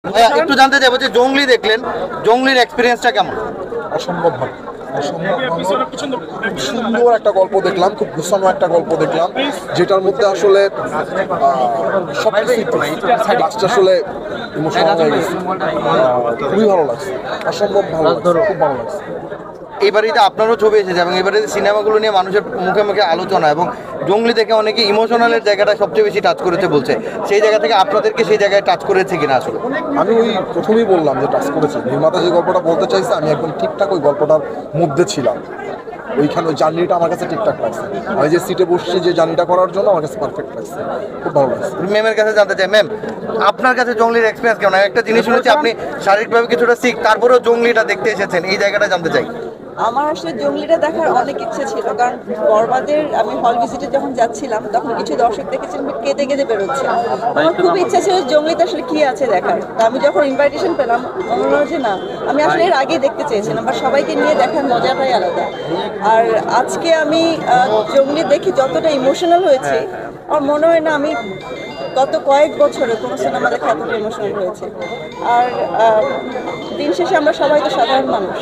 ভাইয়া একটু জানতে চাইবো যে জঙ্গলি দেখলেন, জঙ্গলির এক্সপিরিয়েন্সটা কেমন? অসম্ভব ভালো, সুন্দর একটা গল্প দেখলাম, খুব গুছানো একটা গল্প দেখলাম, যেটার মধ্যে আসলে সব কিছু আসলে ইমোশনাল হয়ে গেছে। খুবই ভালো লাগছে, অসম্ভব ভালো লাগছে, খুব ভালো লাগছে। এই বাড়িতে আপনারও ছবি এসেছে এবং এই বাড়িতে সিনেমাগুলো নিয়ে মানুষের মুখে মুখে আলোচনা, এবং জঙ্গলি থেকে অনেকে ইমোশনালের জায়গাটা সবচেয়ে বেশি টাচ করেছে বলছে, সেই জায়গা থেকে আপনাদেরকে সেই জায়গায় টাচ করেছে কিনা? আসলে আমি ওই প্রথমেই বললাম যে টাচ করেছে, নির্মাতা যে গল্পটা বলতে চাইছে আমি একদম ঠিকঠাক ওই গল্পটার মধ্যে ছিলাম। ওইখানে ওই জার্নিটা আমার কাছে ঠিকঠাক লাগছে। আমি যে সিটে বসছি যে জার্নিটা করার জন্য আমার কাছে পারফেক্ট লাগছে, খুব ভালো লাগছে। ম্যামের কাছে জানতে চাই, ম্যাম আপনার কাছে জঙ্গলির এক্সপিরিয়েন্স কেমন? একটা জিনিস শুনেছি আপনি শারীরিকভাবে কিছুটা শিখ, তারপরেও জঙ্গলিটা দেখতে এসেছেন, এই জায়গাটা জানতে চাই। আমার আসলে জঙ্গলিটা দেখার অনেক ইচ্ছে ছিল, কারণ বরবাদের আমি হল ভিজিটে যখন যাচ্ছিলাম তখন কিছু দর্শক দেখেছিলাম কেঁদে কেঁদে বেরোচ্ছে। আমার খুব ইচ্ছা ছিল জঙ্গলিতে আসলে কি আছে দেখার। তা আমি যখন ইনভাইটেশন পেলাম মনে হলো যে না, আমি আসলে এর আগেই দেখতে চেয়েছিলাম, বা সবাইকে নিয়ে দেখার মজাটাই আলাদা। আর আজকে আমি জঙ্গলি দেখি যতটা ইমোশনাল হয়েছে, আমার মনে হয় না আমি গত কয়েক বছরে কোনো সিনেমা দেখে এতটা ইমোশনাল হয়েছে। আর দিন শেষে আমরা সবাই তো সাধারণ মানুষ,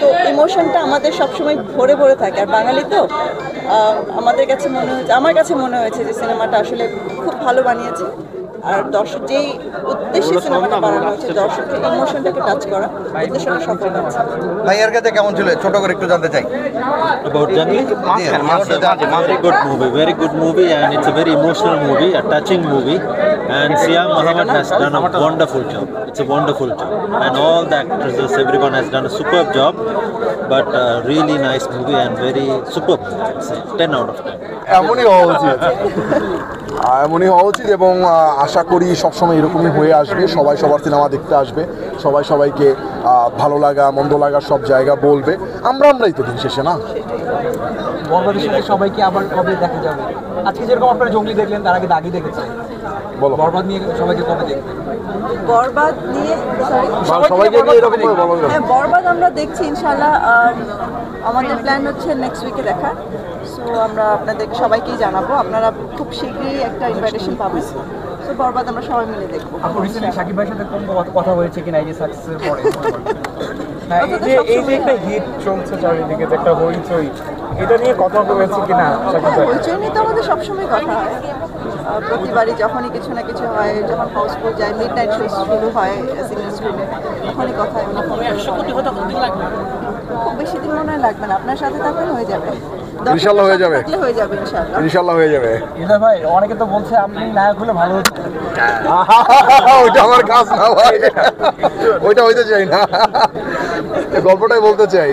তো ইমোশনটা আমাদের সবসময় ভরে ভরে থাকে। আর বাঙালি তো আমাদের কাছে মনে হয়েছে, আমার কাছে মনে হয়েছে যে সিনেমাটা আসলে খুব ভালো বানিয়েছে। আর দর্শক যেই উদ্দেশ্যে সিনেমাটা বানানো হয়েছে, দর্শকের ইমোশনটাকে টাচ করা, উদ্দেশ্যটা সফল হয়েছে। ভাইয়ার কাছে কেমন ছিল ছোট করে একটু জানতে চাই। About Jungli? Very good movie, and it's a very emotional movie, a touching movie. And Siam Mohammed has done a wonderful job. It's a wonderful job, and all the actresses, everyone has done a superb job. But really nice movie and very superb. I'd say 10 out of 10. এমনই হওয়া উচিত, এমনই হওয়া উচিত, এবং আশা করি সবসময় এরকমই হয়ে আসবে। সবাই সবার সিনেমা দেখতে আসবে, সবাই সবাইকে ভালো লাগা মন্দ লাগা সব জায়গা বলবে। আমরাই তো দিন শেষে না। বরবাদের সাথে সবাইকে আবার কবে দেখা যাবে? আজকে যেরকম আপনারা জঙ্গলি দেখলেন, তার আগে দাগি দেখেছেন, বলো বরবাদ নিয়ে সবাইকে কবে দেখবেন? বরবাদ নিয়ে সবাইকে নিয়ে এরকম করে বলো। হ্যাঁ, বরবাদ আমরা দেখছি ইনশাআল্লাহ। আর আমাদের প্ল্যান হচ্ছে নেক্সট উইকে দেখা। সো আমরা আপনাদের সবাইকেই জানাবো, আপনারা খুব শীঘ্রই একটা ইনভাইটেশন পাবেন। সো বরবাদ আমরা সবাই মিলে দেখবো। আপু রিসেন্টলি সাকিব ভাইয়ের সাথে কোনো কথা হয়েছে কিনা এই যে সাকসেসের পরে? হ্যাঁ, এই যে একটা হিট চলছে চারিদিকে, যে একটা হইচই, এটা নিয়ে কথা হয়েছে কিনা সাকিব ভাই? হইচই নিয়ে তো আমাদের সবসময় কথা হয়। প্রতিবারই যখনই কিছু না কিছু হয়, যখন হাউসফুল যায়, মিড নাইট শো শুরু হয় সিঙ্গেল স্ক্রিনে, তখনই কথা হয়। খুব বেশি দিন মনে হয় লাগবে না, আপনার সাথে থাকলে হয়ে যাবে। ইনশাআল্লাহ হয়ে যাবে, হয়ে যাবে ইনশাআল্লাহ। ইনশাআল্লাহ হয়ে যাবে। ইলা ভাই, অনেকে তো বলছে আপনি নায়ক হলে ভালো হতো। ওইটা আমার কাজ না ভাই, ওইটা হইতে চাই না, গল্পটাই বলতে চাই।